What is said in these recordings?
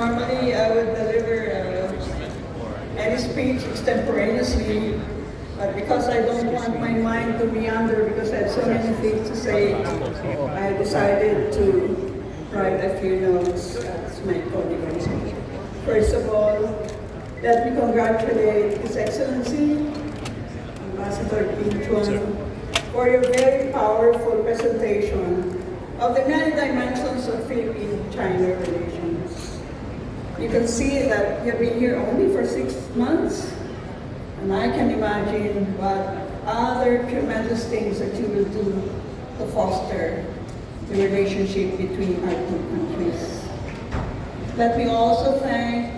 Normally, I would deliver any speech extemporaneously, but because I don't want my mind to meander because I have so many things to say, I decided to write a few notes as my colleagues. First of all, let me congratulate His Excellency, Ambassador Kim Chuan, for your very powerful presentation of the many dimensions of Philippine-China relations. You can see that you've been here only for 6 months, and I can imagine what other tremendous things that you will do to foster the relationship between our two countries. Let me also thank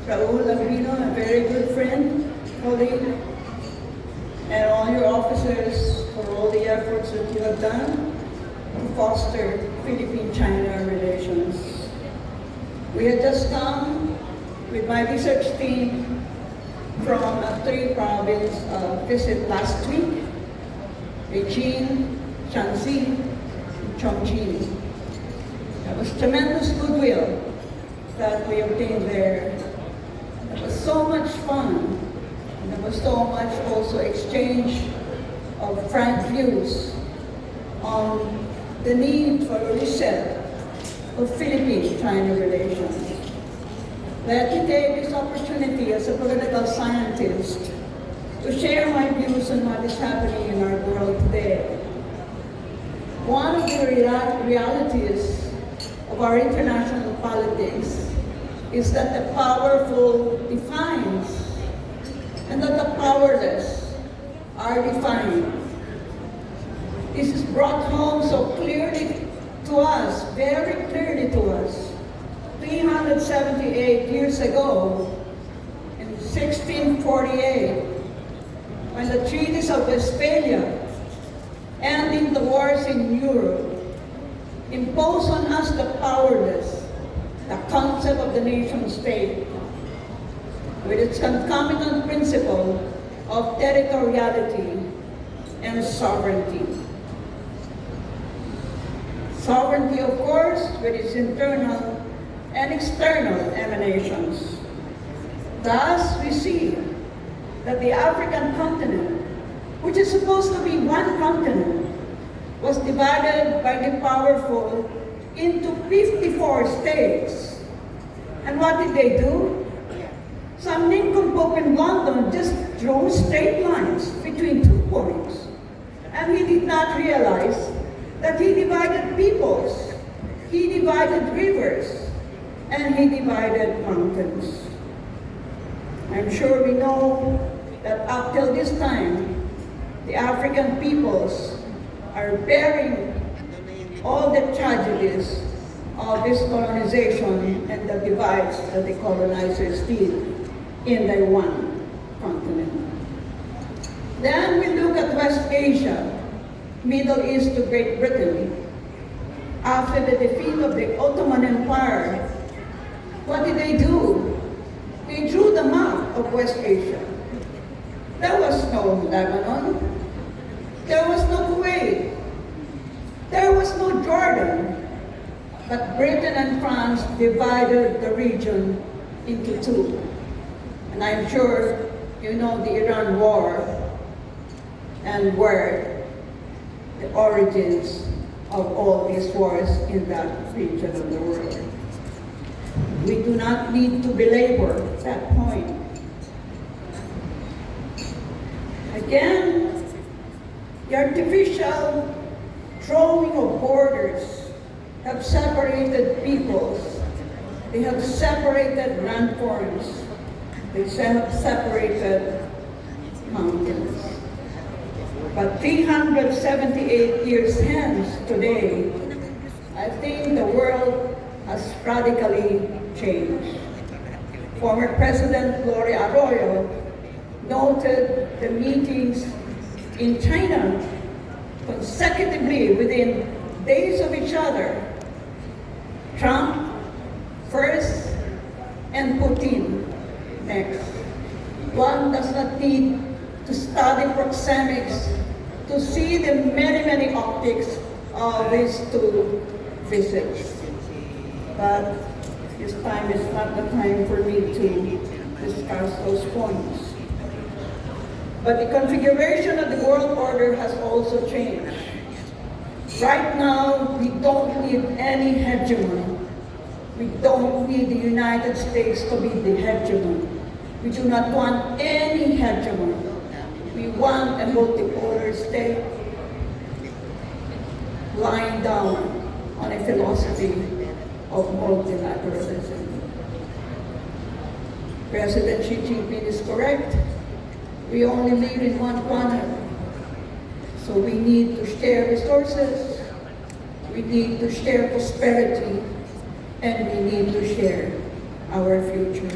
Raul Albino, a very good friend, colleague, and all your officers for all the efforts that you have done to foster Philippine-China relations. We had just come with my research team from a 3-province visit last week, Beijing, Shanxi, and Chongqing. There was tremendous goodwill that we obtained there. It was so much fun, and there was so much also exchange of frank views on the need for a reset of Philippine-China relations. Let me take this opportunity as a political scientist to share my views on what is happening in our world today. One of the realities of our international politics is that the powerful defines and that the powerless are defined. This is brought home so clearly to us, very clearly to us, 378 years ago, in 1648, when the treaties of Westphalia, ending the wars in Europe, imposed on us the powerless, the concept of the nation state, with its concomitant principle of territoriality and sovereignty. Sovereignty, of course, with its internal and external emanations. Thus, we see that the African continent, which is supposed to be one continent, was divided by the powerful into 54 states. And what did they do? Some nincompoop in London just drew straight lines between 2 points. And he did not realize that he divided peoples, he divided rivers, and he divided mountains. I'm sure we know that up till this time, the African peoples are bearing all the tragedies of this colonization and the divides that the colonizers did in their one continent. Then we look at West Asia, Middle East to Great Britain. After the defeat of the Ottoman Empire, what did they do? They drew the map of West Asia. There was no Lebanon. There was no Kuwait. There was no Jordan. But Britain and France divided the region into 2. And I'm sure you know the Iran War and where the origins of all these wars in that region of the world. We do not need to belabor that point. Again, the artificial drawing of borders have separated peoples. They have separated landforms. They have separated mountains. But 378 years hence today, I think the world has radically changed. Former President Gloria Arroyo noted the meetings in China consecutively within days of each other. Trump first and Putin next. One does not need to study proxemics to see the many, many optics of these 2 visits. But this time is not the time for me to discuss those points. But the configuration of the world order has also changed. Right now, we don't need any hegemon. We don't need the United States to be the hegemon. We do not want any hegemon. We want a multipolar state lying down on a philosophy of multilateralism. President Xi Jinping is correct. We only live in one planet. So we need to share resources, we need to share prosperity, and we need to share our future.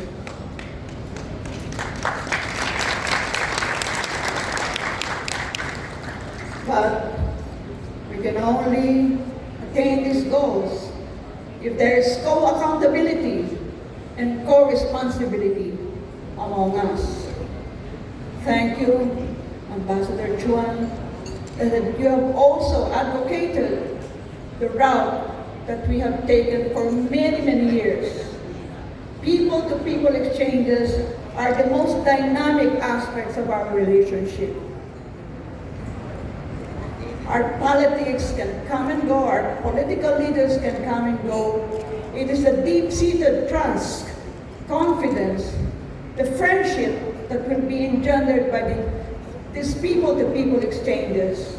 But we can only attain these goals if there is co-accountability and co-responsibility among us. Thank you, Ambassador Chuan, that you have also advocated the route that we have taken for many, many years. People-to-people exchanges are the most dynamic aspects of our relationship. Our politics can come and go, our political leaders can come and go. It is the deep-seated trust, confidence, the friendship that will be engendered by these people-to-people exchanges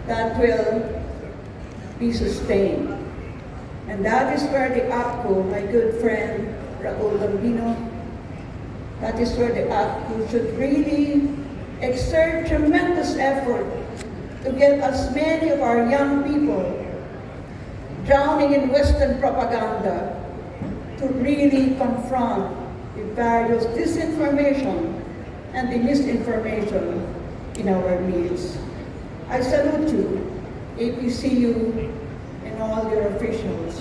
that will be sustained. And that is where the APCO, my good friend Raul Gambino, that is where the APCO should really exert tremendous effort to get as many of our young people drowning in Western propaganda to really confront the various disinformation and the misinformation in our midst. I salute you, APCU, and all your officials.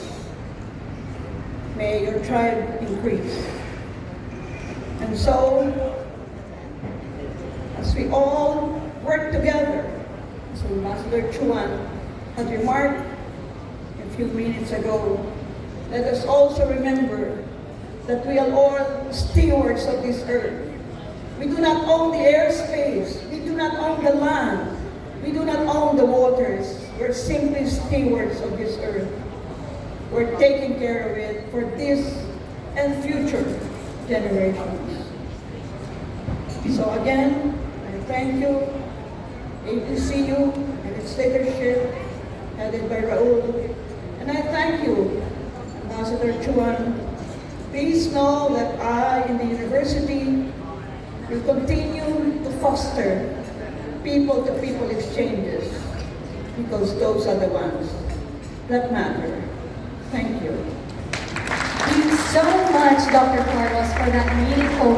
May your tribe increase. And so, as we all work together, as Ambassador Chuan had remarked a few minutes ago, let us also remember that we are all stewards of this earth. We do not own the airspace. We do not own the land. We do not own the waters. We're simply stewards of this earth. We're taking care of it for this and future generations. So again, I thank you, APCU and its leadership, headed by Raul. And I thank you, Ambassador Chuan. Please know that I, in the university, will continue to foster people-to-people exchanges because those are the ones that matter. Thank you. Thank you so much, Dr. Carlos, for that meaningful